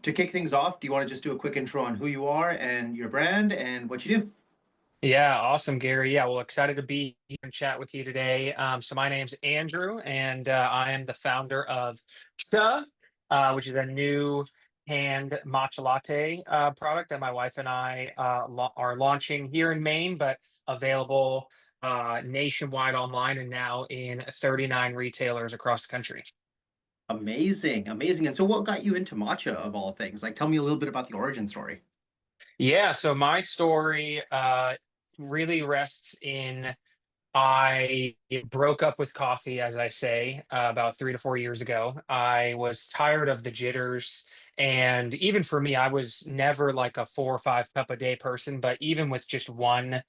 to kick things off, do you want to just do a quick intro on who you are and your brand and what you do? Yeah, awesome, Gary. Yeah, well, excited to be here and chat with you today. So my name's Andrew, and I am the founder of CHUH, which is a new canned matcha latte product that my wife and I are launching here in Maine, but available nationwide online and now in 39 retailers across the country. Amazing, amazing. And so, what got you into matcha of all things? Like, tell me a little bit about the origin story. Yeah, so my story really rests in I broke up with coffee, as I say, about 3 to 4 years ago. I was tired of the jitters. And even for me, I was never like a 4 or 5 cup a day person. But even with just 1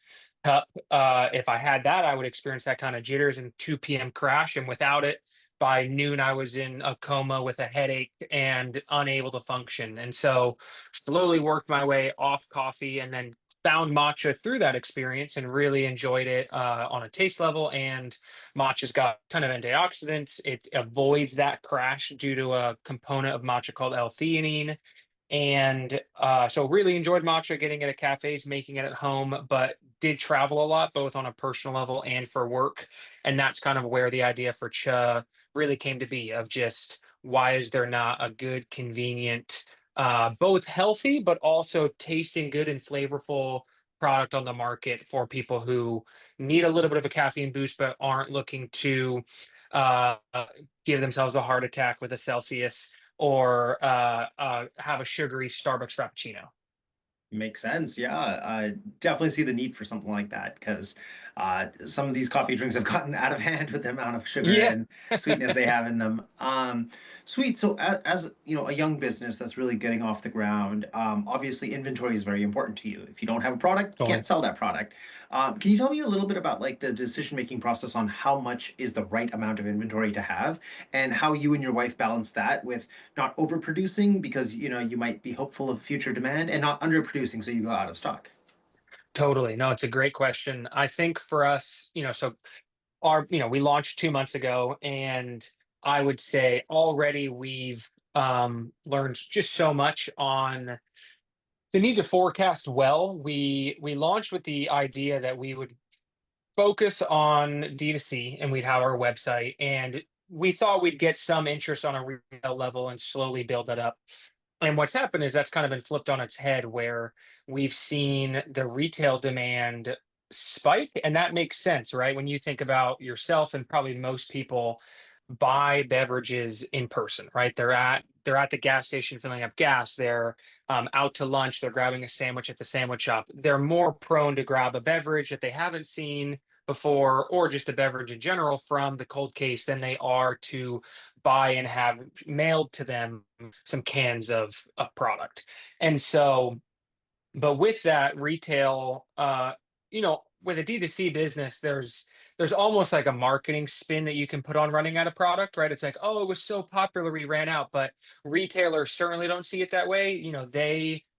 cup, if I had that, I would experience that kind of jitters and 2 p.m. crash. And without it, by noon, I was in a coma with a headache and unable to function. And so slowly worked my way off coffee and then found matcha through that experience and really enjoyed it on a taste level. And matcha's got a ton of antioxidants. It avoids that crash due to a component of matcha called L-theanine. And so really enjoyed matcha, getting it at cafes, making it at home, but did travel a lot, both on a personal level and for work. And that's kind of where the idea for Cha really came to be of just why is there not a good, convenient, both healthy but also tasting good and flavorful product on the market for people who need a little bit of a caffeine boost but aren't looking to uh, give themselves a heart attack with a Celsius or have a sugary Starbucks Frappuccino. Makes sense. Yeah, I definitely see the need for something like that because some of these coffee drinks have gotten out of hand with the amount of sugar Yeah. and sweetness they have in them. Sweet. So, as you know, a young business that's really getting off the ground, obviously inventory is very important to you. If you don't have a product, you Totally. can't sell that product. Can you tell me a little bit about like the decision-making process on how much is the right amount of inventory to have, and how you and your wife balance that with not overproducing because you might be hopeful of future demand and not underproducing so you go out of stock. Totally. No, it's a great question. I think for us, so we launched 2 months ago, and I would say already we've learned just so much on the need to forecast well. We launched with the idea that we would focus on D2C and we'd have our website, and we thought we'd get some interest on a retail level and slowly build that up. And what's happened is that's kind of been flipped on its head where we've seen the retail demand spike. And that makes sense, right? When you think about yourself and probably most people buy beverages in person, right? They're at the gas station filling up gas. They're out to lunch. They're grabbing a sandwich at the sandwich shop. They're more prone to grab a beverage that they haven't seen before, or just a beverage in general from the cold case, than they are to buy and have mailed to them some cans of a product. And so, but with that retail, with a D2C business, there's almost like a marketing spin that you can put on running out of product, right? It's like, oh, it was so popular we ran out, but retailers certainly don't see it that way.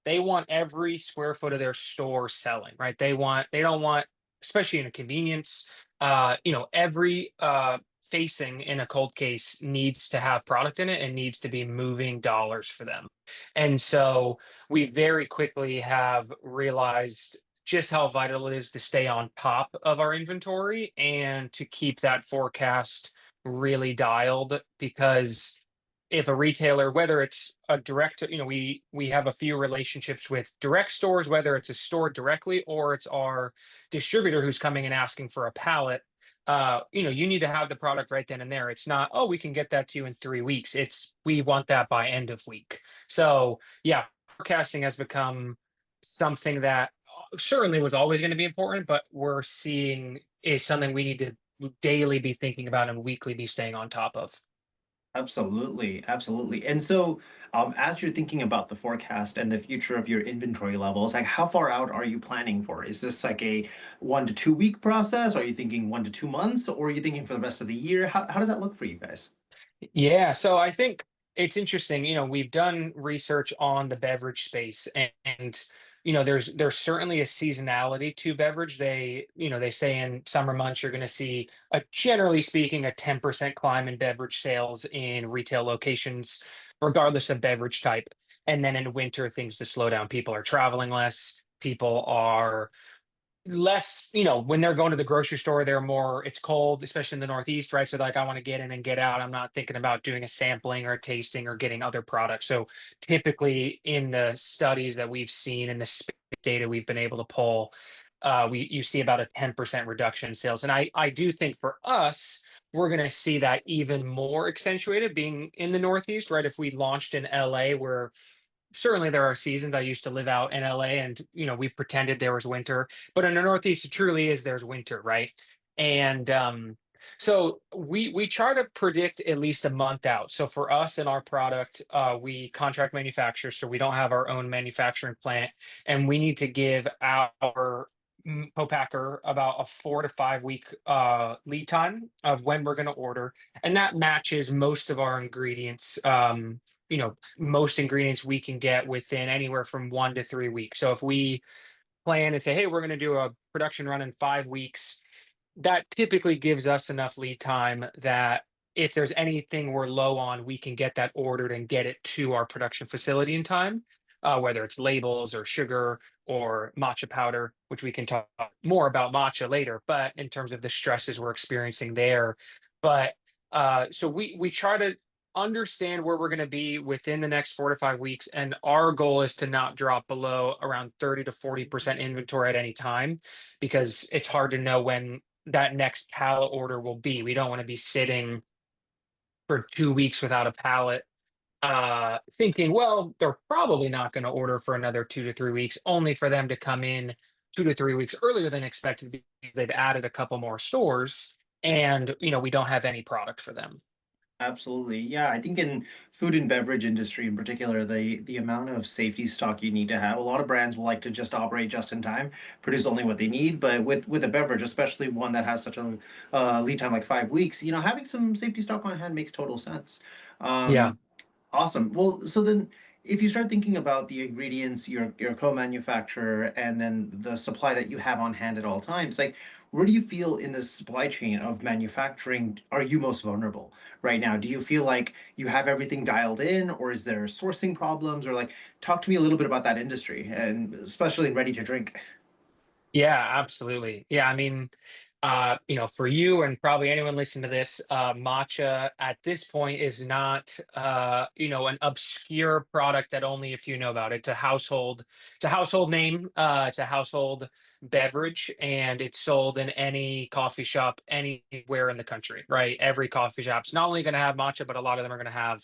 They want every square foot of their store selling, right? They don't want, especially in a convenience, every facing in a cold case needs to have product in it and needs to be moving dollars for them. And so we very quickly have realized just how vital it is to stay on top of our inventory and to keep that forecast really dialed. Because if a retailer, whether it's a direct, we have a few relationships with direct stores, whether it's a store directly or it's our distributor who's coming and asking for a pallet. You need to have the product right then and there. It's not, oh, we can get that to you in 3 weeks. It's, we want that by end of week. So yeah, forecasting has become something that certainly was always going to be important, but we're seeing is something we need to daily be thinking about and weekly be staying on top of. Absolutely, absolutely. And so, as you're thinking about the forecast and the future of your inventory levels, like how far out are you planning for? Is this like a 1 to 2 week process? Are you thinking 1 to 2 months, or are you thinking for the rest of the year? How does that look for you guys? Yeah, so I think it's interesting. We've done research on the beverage space, and there's certainly a seasonality to beverage. They say in summer months you're going to see generally speaking, a 10% climb in beverage sales in retail locations, regardless of beverage type. And then in winter, things to slow down. People are traveling less. People are less, when they're going to the grocery store, they're more, it's cold, especially in the Northeast, right? So like, I want to get in and get out. I'm not thinking about doing a sampling or tasting or getting other products. So typically in the studies that we've seen and the data we've been able to pull, you see about a 10% reduction in sales. And I do think for us, we're going to see that even more accentuated being in the Northeast, right? If we launched in LA, where certainly there are seasons. I used to live out in LA, and we pretended there was winter, but in the Northeast it truly is, there's winter, right? And so we try to predict at least a month out. So for us and our product, we contract manufacture, so we don't have our own manufacturing plant, and we need to give our co-packer about a 4 to 5 week lead time of when we're going to order, and that matches most of our ingredients. Most ingredients we can get within anywhere from 1 to 3 weeks. So if we plan and say, hey, we're going to do a production run in 5 weeks, that typically gives us enough lead time that if there's anything we're low on, we can get that ordered and get it to our production facility in time, whether it's labels or sugar or matcha powder, which we can talk more about matcha later. But in terms of the stresses we're experiencing there, but so we try to understand where we're going to be within the next 4 to 5 weeks, and our goal is to not drop below around 30 to 40% inventory at any time, because it's hard to know when that next pallet order will be. We don't want to be sitting for 2 weeks without a pallet, thinking, well, they're probably not going to order for another 2 to 3 weeks, only for them to come in 2 to 3 weeks earlier than expected because they've added a couple more stores, and we don't have any product for them. Absolutely. Yeah, I think in food and beverage industry in particular, the amount of safety stock you need to have, a lot of brands will like to just operate just in time, produce only what they need. But with a beverage, especially one that has such a lead time like 5 weeks, having some safety stock on hand makes total sense. Yeah. Um, Awesome. Well, so then if you start thinking about the ingredients, your co-manufacturer, and then the supply that you have on hand at all times, like where do you feel in the supply chain of manufacturing are you most vulnerable right now? Do you feel like you have everything dialed in, or is there sourcing problems, or like talk to me a little bit about that industry, and especially in ready to drink. Yeah, absolutely. Yeah, I mean, for you and probably anyone listening to this, matcha at this point is not, an obscure product that only a few know about. It's a household name, it's a household beverage, and it's sold in any coffee shop anywhere in the country, right? Every coffee shop's not only going to have matcha, but a lot of them are going to have,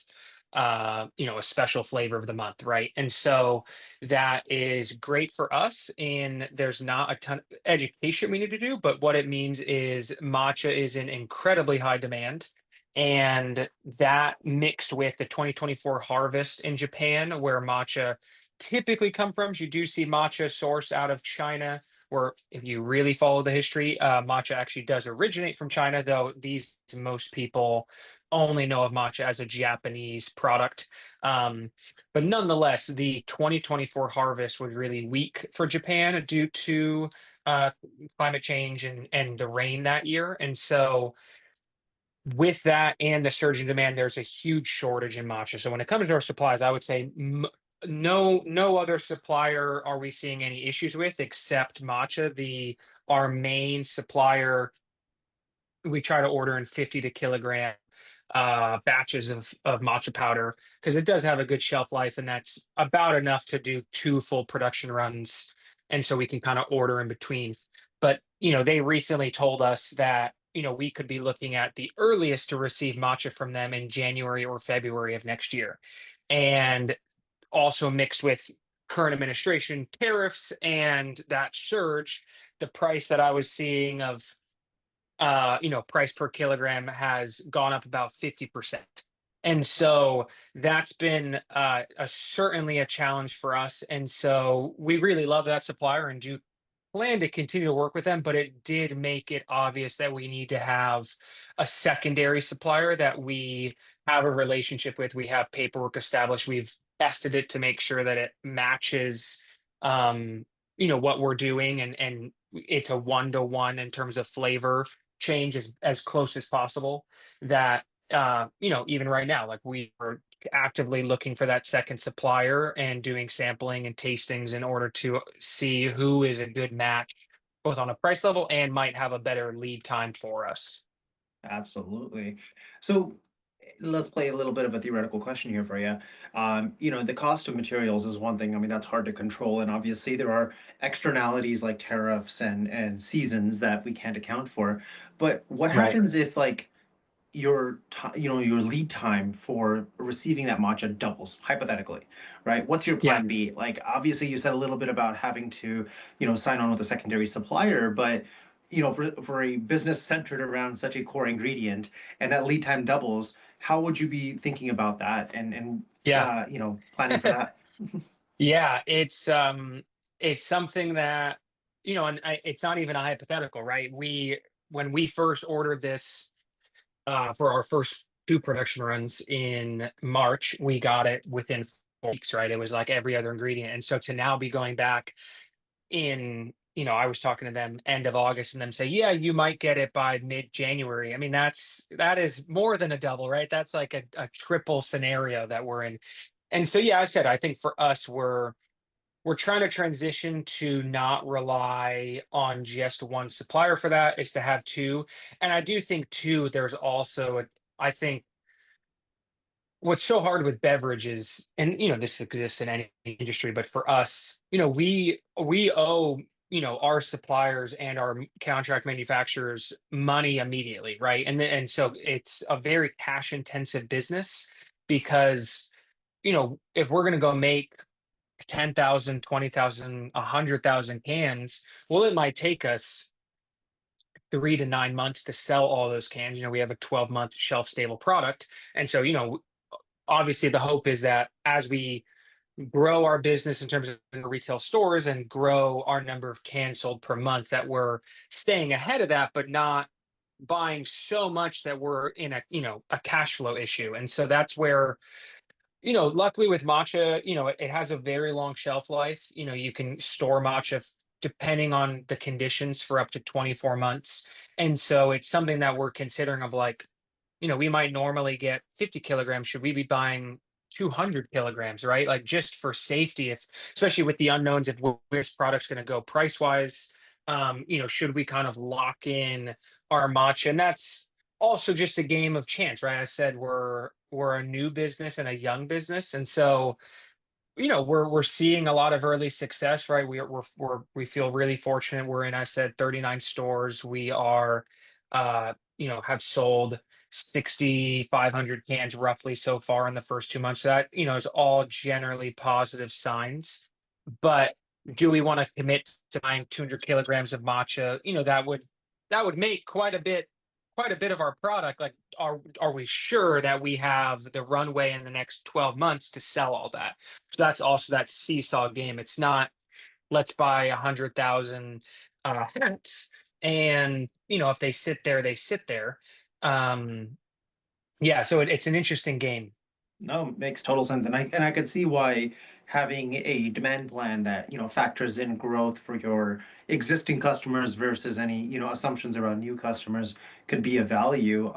a special flavor of the month, right? And so that is great for us. And there's not a ton of education we need to do, but what it means is matcha is in incredibly high demand. And that mixed with the 2024 harvest in Japan, where matcha typically come from, you do see matcha sourced out of China. Where if you really follow the history, matcha actually does originate from China, though these most people only know of matcha as a Japanese product. Um, but nonetheless, the 2024 harvest was really weak for Japan due to uh, climate change and the rain that year. And so, with that and the surge in demand, there's a huge shortage in matcha. So when it comes to our supplies, I would say no other supplier are we seeing any issues with except matcha. The Our main supplier, we try to order in 50 to kilogram batches of matcha powder, because it does have a good shelf life, and that's about enough to do 2 full production runs. And so we can kind of order in between. But they recently told us that we could be looking at the earliest to receive matcha from them in January or February of next year. And also mixed with current administration tariffs and that surge, the price that I was seeing of price per kilogram has gone up about 50%. And so that's been certainly a challenge for us. And so we really love that supplier and do plan to continue to work with them, but it did make it obvious that we need to have a secondary supplier that we have a relationship with. We have paperwork established. We've tested it to make sure that it matches, what we're doing, and it's a 1 to 1 in terms of flavor change as close as possible. That even right now, like we are actively looking for that second supplier and doing sampling and tastings in order to see who is a good match, both on a price level and might have a better lead time for us. Absolutely. So let's play a little bit of a theoretical question here for you. The cost of materials is one thing. I mean, that's hard to control, and obviously there are externalities like tariffs and seasons that we can't account for. But what Right. happens if like your lead time for receiving that matcha doubles, hypothetically, right? What's your Yeah. plan B? Like, obviously, you said a little bit about having to, sign on with a secondary supplier, but for a business centered around such a core ingredient and that lead time doubles, how would you be thinking about that Yeah. planning for that? Yeah, it's something that, and it's not even a hypothetical, right? When we first ordered this for our first two production runs in March, we got it within 4 weeks, right? It was like every other ingredient. And so to now be going back in, I was talking to them end of August and them say, yeah, you might get it by mid-January. I mean, that is more than a double, right? That's like a triple scenario that we're in. And so, yeah, I said, I think for us, we're trying to transition to not rely on just one supplier for that, is to have two. And I do think too, there's also I think what's so hard with beverages, and this exists in any industry, but for us, we owe our suppliers and our contract manufacturers money immediately, right? And so it's a very cash intensive business, because if we're going to go make 10,000, 20,000, 100,000 cans, well, it might take us 3 to 9 months to sell all those cans. We have a 12-month shelf stable product. And so, obviously the hope is that as we grow our business in terms of retail stores and grow our number of cans sold per month, that we're staying ahead of that, but not buying so much that we're in a cash flow issue. And so that's where, luckily with matcha, it has a very long shelf life. You can store matcha depending on the conditions for up to 24 months. And so it's something that we're considering of like, we might normally get 50 kilograms. Should we be buying 200 kilograms, right? Like just for safety, especially with the unknowns of where this product's going to go price wise, should we kind of lock in our matcha? And that's also just a game of chance, right? I said we're a new business and a young business, and so we're seeing a lot of early success, right? We feel really fortunate. We're in, I said, 39 stores. We are, have sold 6,500 cans roughly so far in the first 2 months. That is all generally positive signs. But do we want to commit to buying 200 kilograms of matcha? That would make quite a bit of our product. Like, are we sure that we have the runway in the next 12 months to sell all that? So that's also that seesaw game. It's not, let's buy 100,000 hats, and if they sit there, they sit there. Um, yeah, so it's an interesting game. No, makes total sense. And I could see why having a demand plan that, factors in growth for your existing customers versus any, assumptions around new customers could be of value.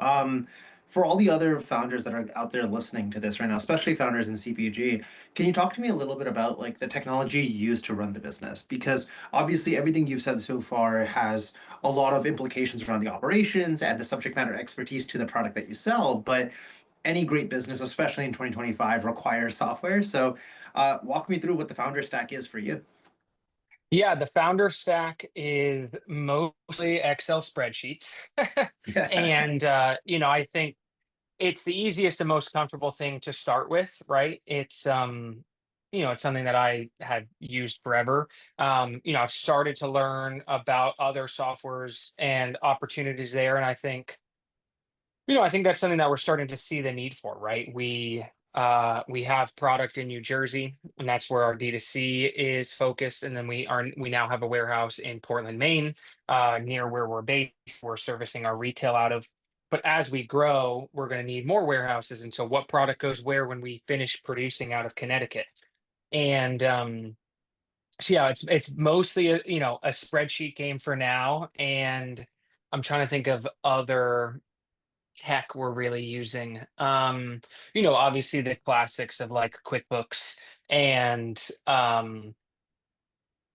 For all the other founders that are out there listening to this right now, especially founders in CPG, can you talk to me a little bit about like the technology you use to run the business? Because obviously everything you've said so far has a lot of implications around the operations and the subject matter expertise to the product that you sell, but any great business, especially in 2025, requires software. So, walk me through what the founder stack is for you. Yeah, the founder stack is mostly Excel spreadsheets. Yeah. And I think it's the easiest and most comfortable thing to start with, right? It's something that I had used forever. I've started to learn about other softwares and opportunities there, and I think that's something that we're starting to see the need for, right? We have product in New Jersey, and that's where our D2C is focused, and then we now have a warehouse in Portland, Maine, near where we're based. We're servicing our retail out of. But as we grow, we're going to need more warehouses, and so what product goes where when we finish producing out of Connecticut? And so yeah, it's mostly a spreadsheet game for now, and I'm trying to think of other tech we're really using. Obviously the classics of like QuickBooks and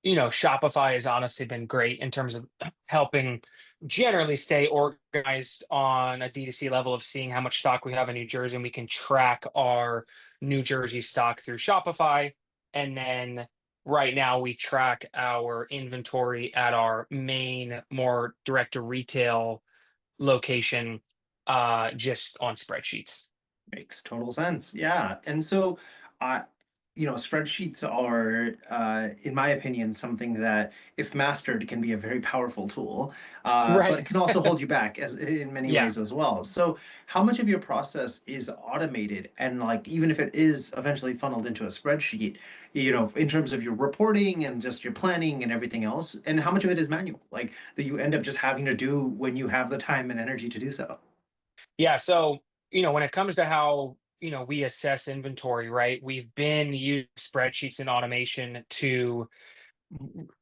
Shopify has honestly been great in terms of helping generally stay organized on a D2C level of seeing how much stock we have in New Jersey, and we can track our New Jersey stock through Shopify. And then right now we track our inventory at our main, more direct to retail location, just on spreadsheets. Makes total sense. Yeah. And so, uh, spreadsheets are, in my opinion, something that, if mastered, can be a very powerful tool, but it Right. can also hold you back as in many Yeah. ways as well. So, how much of your process is automated, and like even if it is eventually funneled into a spreadsheet, in terms of your reporting and just your planning and everything else, and how much of it is manual, like that you end up just having to do when you have the time and energy to do so? Yeah. So, when it comes to how, we assess inventory, right? We've been using spreadsheets and automation to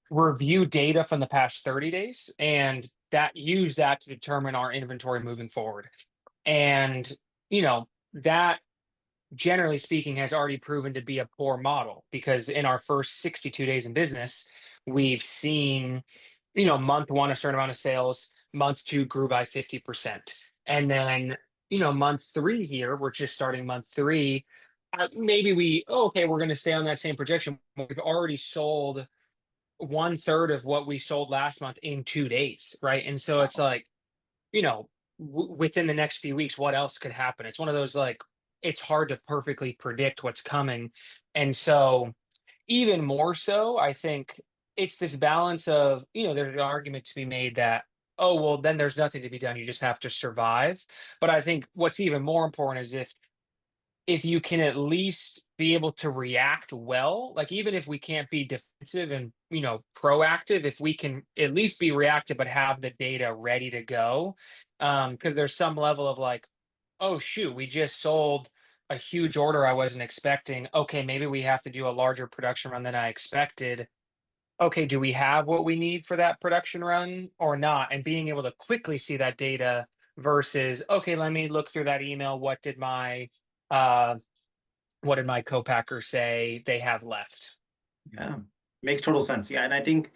review data from the past 30 days and use that to determine our inventory moving forward. And, that generally speaking has already proven to be a poor model because in our first 62 days in business, we've seen, month one, a certain amount of sales, month two grew by 50%. And then, month three here, we're just starting month three. Maybe okay, we're going to stay on that same projection. We've already sold one third of what we sold last month in 2 days, right? And so it's like, within the next few weeks, what else could happen? It's one of those like, it's hard to perfectly predict what's coming. And so, even more so, I think it's this balance of, there's an argument to be made that, oh, well, then there's nothing to be done. You just have to survive. But I think what's even more important is if you can at least be able to react well, like even if we can't be defensive and proactive, if we can at least be reactive but have the data ready to go, because there's some level of like, oh shoot, we just sold a huge order I wasn't expecting. Okay, maybe we have to do a larger production run than I expected. Okay, do we have what we need for that production run or not? And being able to quickly see that data versus, okay, let me look through that email. Uh, what did my co-packer say they have left? Yeah, makes total sense. Yeah, and I think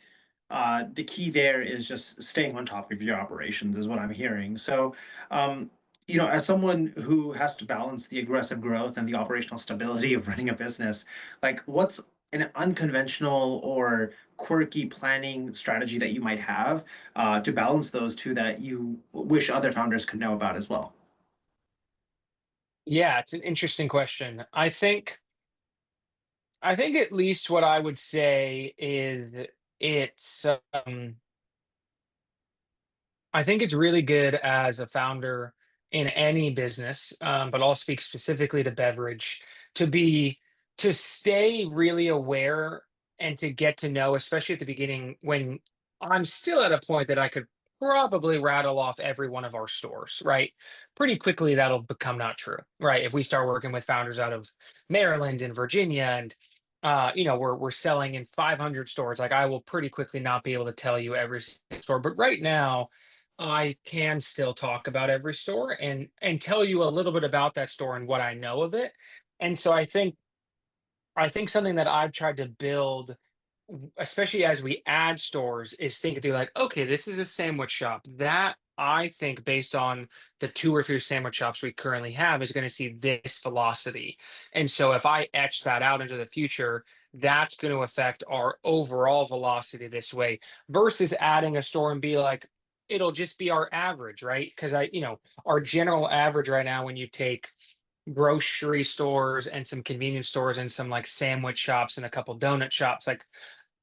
the key there is just staying on top of your operations, is what I'm hearing. So, as someone who has to balance the aggressive growth and the operational stability of running a business, like what's an unconventional or quirky planning strategy that you might have to balance those two that you wish other founders could know about as well? Yeah, it's an interesting question. I think at least what I would say is it's um I think it's really good as a founder in any business, but I'll speak specifically to beverage, to be to stay really aware and to get to know, especially at the beginning when I'm still at a point that I could probably rattle off every one of our stores, right? Pretty quickly that'll become not true, right? If we start working with founders out of Maryland and Virginia and we're selling in 500 stores, like I will pretty quickly not be able to tell you every store. But right now, I can still talk about every store and tell you a little bit about that store and what I know of it. And so I think something that I've tried to build, especially as we add stores, is think through like, okay, this is a sandwich shop that I think based on the two or three sandwich shops we currently have is going to see this velocity. And so if I etch that out into the future, that's going to affect our overall velocity this way versus adding a store and be like, it'll just be our average, right? Because our general average right now, when you take grocery stores and some convenience stores and some like sandwich shops and a couple donut shops, like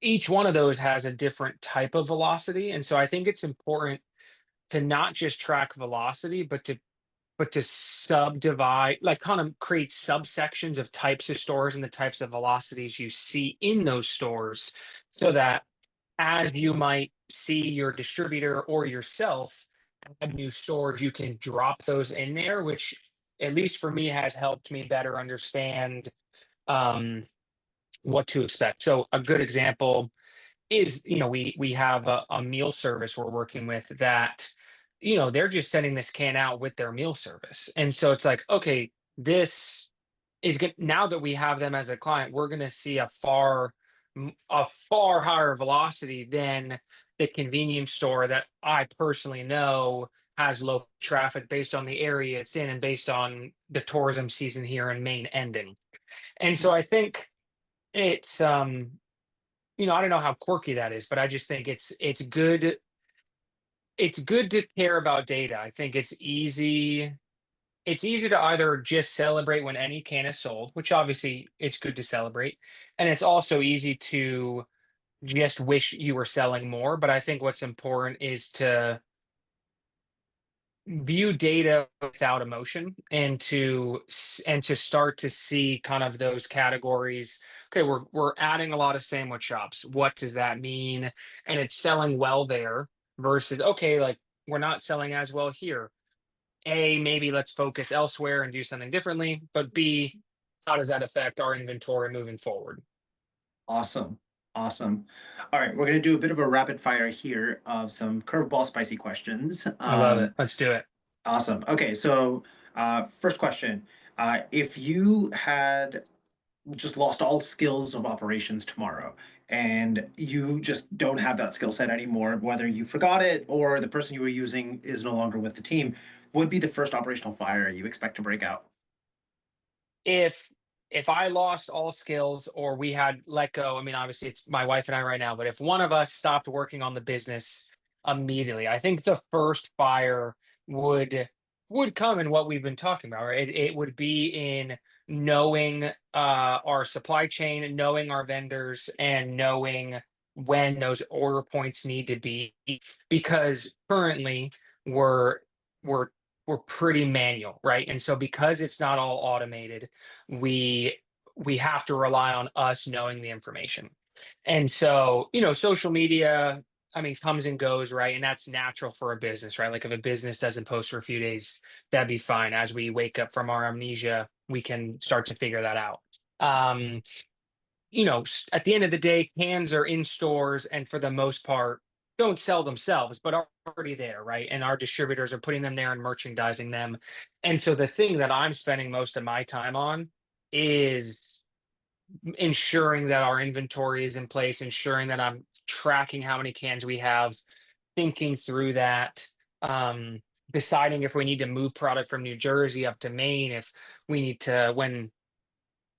each one of those has a different type of velocity. And so I think it's important to not just track velocity, but to subdivide, like kind of create subsections of types of stores and the types of velocities you see in those stores so that as you might see your distributor or yourself add new stores, you can drop those in there, which at least for me has helped me better understand um, what to expect. So a good example is, we have a meal service we're working with that they're just sending this can out with their meal service. And so it's like, okay, this is good. Now that we have them as a client, we're going to see a far higher velocity than the convenience store that I personally know has low traffic based on the area it's in and based on the tourism season here in Maine ending. And so I think it's I don't know how quirky that is, but I just think it's good to care about data. I think it's easy to either just celebrate when any can is sold, which obviously it's good to celebrate, and it's also easy to just wish you were selling more. But I think what's important is to view data without emotion and to start to see kind of those categories. Okay, we're adding a lot of sandwich shops. What does that mean? And it's selling well there versus, okay, like we're not selling as well here. A, maybe let's focus elsewhere and do something differently, but B, how does that affect our inventory moving forward? Awesome. Awesome. All right, we're going to do a bit of a rapid fire here of some curveball spicy questions. I love it. Let's do it. Awesome. Okay, so first question. If you had just lost all skills of operations tomorrow and you just don't have that skill set anymore, whether you forgot it or the person you were using is no longer with the team, what would be the first operational fire you expect to break out? If I lost all skills or we had let go, I mean, obviously it's my wife and I right now, but if one of us stopped working on the business immediately, I think the first fire would would come in what we've been talking about, right? It would be in knowing our supply chain, knowing our vendors, and knowing when those order points need to be, because currently we're we're we're pretty manual, right? And so because it's not all automated, we we have to rely on us knowing the information. And so, social media, I mean, comes and goes, right? And that's natural for a business, right? Like if a business doesn't post for a few days, that'd be fine. As we wake up from our amnesia, we can start to figure that out. Um, at the end of the day, cans are in stores and for the most part don't sell themselves, but are already there, right? And our distributors are putting them there and merchandising them. And so the thing that I'm spending most of my time on is ensuring that our inventory is in place, ensuring that I'm tracking how many cans we have, thinking through that, um, deciding if we need to move product from New Jersey up to Maine, if we need to, when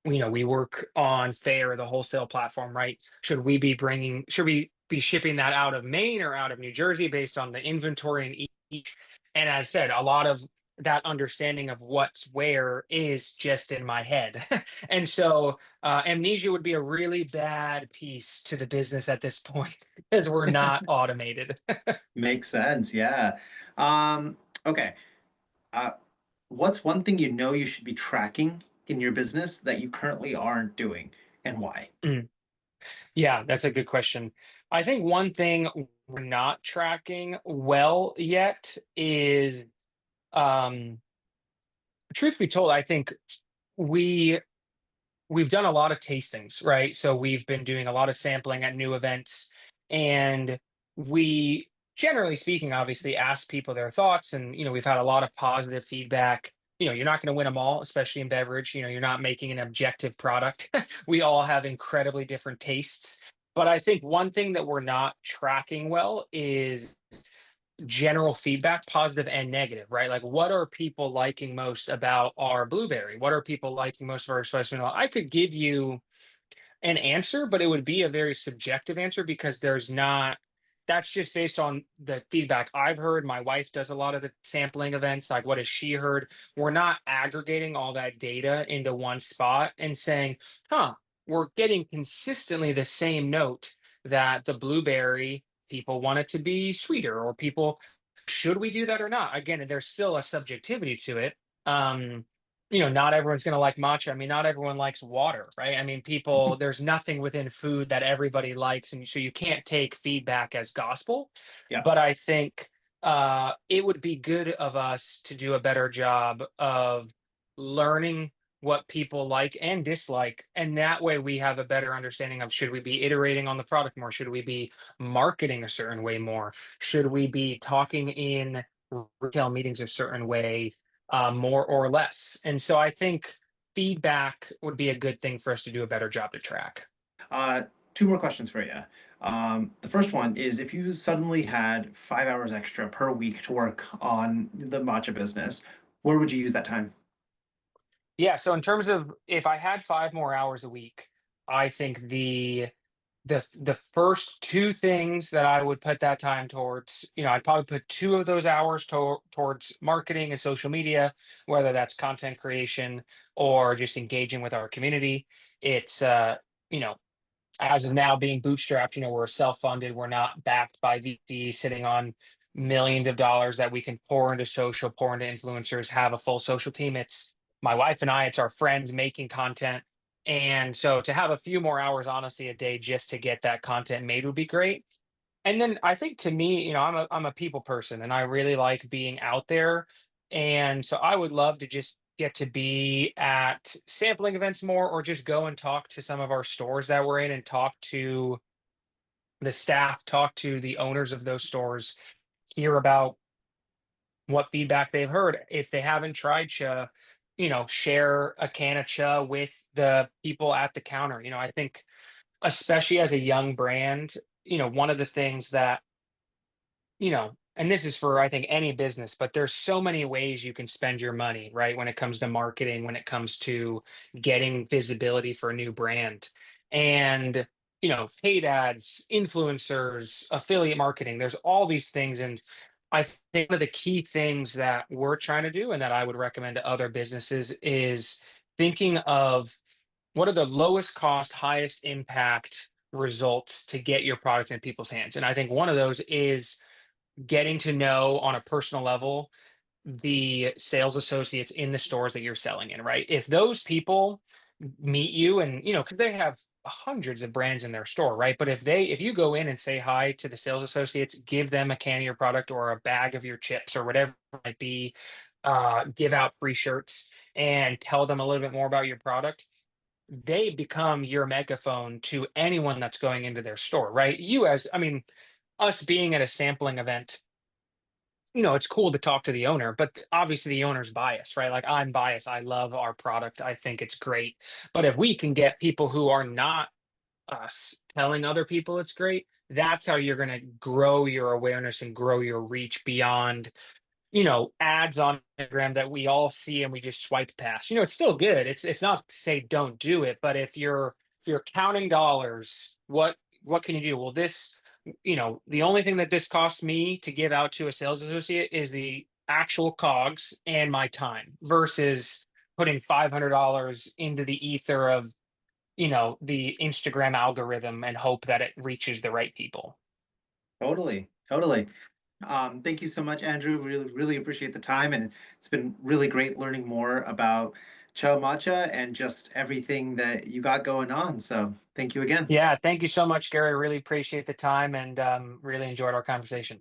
we work on Fair, the wholesale platform, right? Should we be shipping that out of Maine or out of New Jersey based on the inventory in each? And as I said, a lot of that understanding of what's where is just in my head. And so amnesia would be a really bad piece to the business at this point because we're not automated. Makes sense. Yeah. Um, okay. Uh, what's one thing you know you should be tracking in your business that you currently aren't doing, and why? Mm, yeah, that's a good question. I think one thing we're not tracking well yet is, um, truth be told, I think we we've done a lot of tastings, right? So we've been doing a lot of sampling at new events, and we, generally speaking, obviously ask people their thoughts, and we've had a lot of positive feedback. You're not going to win them all, especially in beverage. You're not making an objective product. We all have incredibly different tastes. But I think one thing that we're not tracking well is general feedback, positive and negative, right? Like, what are people liking most about our blueberry? What are people liking most of our espresso vanilla? I could give you an answer, but it would be a very subjective answer because that's just based on the feedback I've heard. My wife does a lot of the sampling events. Like, what has she heard? We're not aggregating all that data into one spot and saying, huh, we're getting consistently the same note that the blueberry people want it to be sweeter, or people, should we do that or not? Again, there's still a subjectivity to it. Um, not everyone's going to like matcha. I mean, not everyone likes water, right? I mean, there's nothing within food that everybody likes. And so you can't take feedback as gospel. Yeah. But I think it would be good of us to do a better job of learning what people like and dislike. And that way we have a better understanding of, should we be iterating on the product more? Should we be marketing a certain way more? Should we be talking in retail meetings a certain way, more or less. And so I think feedback would be a good thing for us to do a better job to track. Uh, Two more questions for you. The first one is if you suddenly had 5 hours extra per week to work on the matcha business, where would you use that time? Yeah, so in terms of if I had 5 more hours a week, I think the first 2 things that I would put that time towards, I'd probably put 2 of those hours towards marketing and social media, whether that's content creation or just engaging with our community. It's, you know, as of now being bootstrapped, we're self-funded. We're not backed by VC sitting on millions of dollars that we can pour into social, pour into influencers, have a full social team. It's my wife and I, it's our friends making content. And so to have a few more hours, honestly, a day just to get that content made would be great. And then I think to me, I'm a people person and I really like being out there. And so I would love to just get to be at sampling events more or just go and talk to some of our stores that we're in and talk to the staff, talk to the owners of those stores, hear about what feedback they've heard. If they haven't tried CHUH, share a can of CHUH with the people at the counter. I think especially as a young brand, one of the things that and this is for I think any business, but there's so many ways you can spend your money, right? When it comes to marketing, when it comes to getting visibility for a new brand. And, paid ads, influencers, affiliate marketing, there's all these things. And I think one of the key things that we're trying to do and that I would recommend to other businesses is thinking of what are the lowest cost, highest impact results to get your product in people's hands. And I think one of those is getting to know on a personal level the sales associates in the stores that you're selling in, right? If those people meet you and, 'cause they have hundreds of brands in their store, right? But if you go in and say hi to the sales associates, give them a can of your product or a bag of your chips or whatever it might be, give out free shirts and tell them a little bit more about your product, they become your megaphone to anyone that's going into their store, right? I mean, us being at a sampling event, it's cool to talk to the owner, but obviously the owner's biased, right? Like I'm biased. I love our product. I think it's great. But if we can get people who are not us telling other people it's great, that's how you're going to grow your awareness and grow your reach beyond, ads on Instagram that we all see and we just swipe past. It's still good. It's not to say don't do it, but if you're counting dollars, what can you do? Well, the only thing that this costs me to give out to a sales associate is the actual COGS and my time versus putting $500 into the ether of, the Instagram algorithm and hope that it reaches the right people. Totally, totally. Thank you so much, Andrew. Really, really appreciate the time, and it's been really great learning more about CHUH Matcha and just everything that you got going on. So thank you again. Yeah, thank you so much, Gary. Really appreciate the time and really enjoyed our conversation.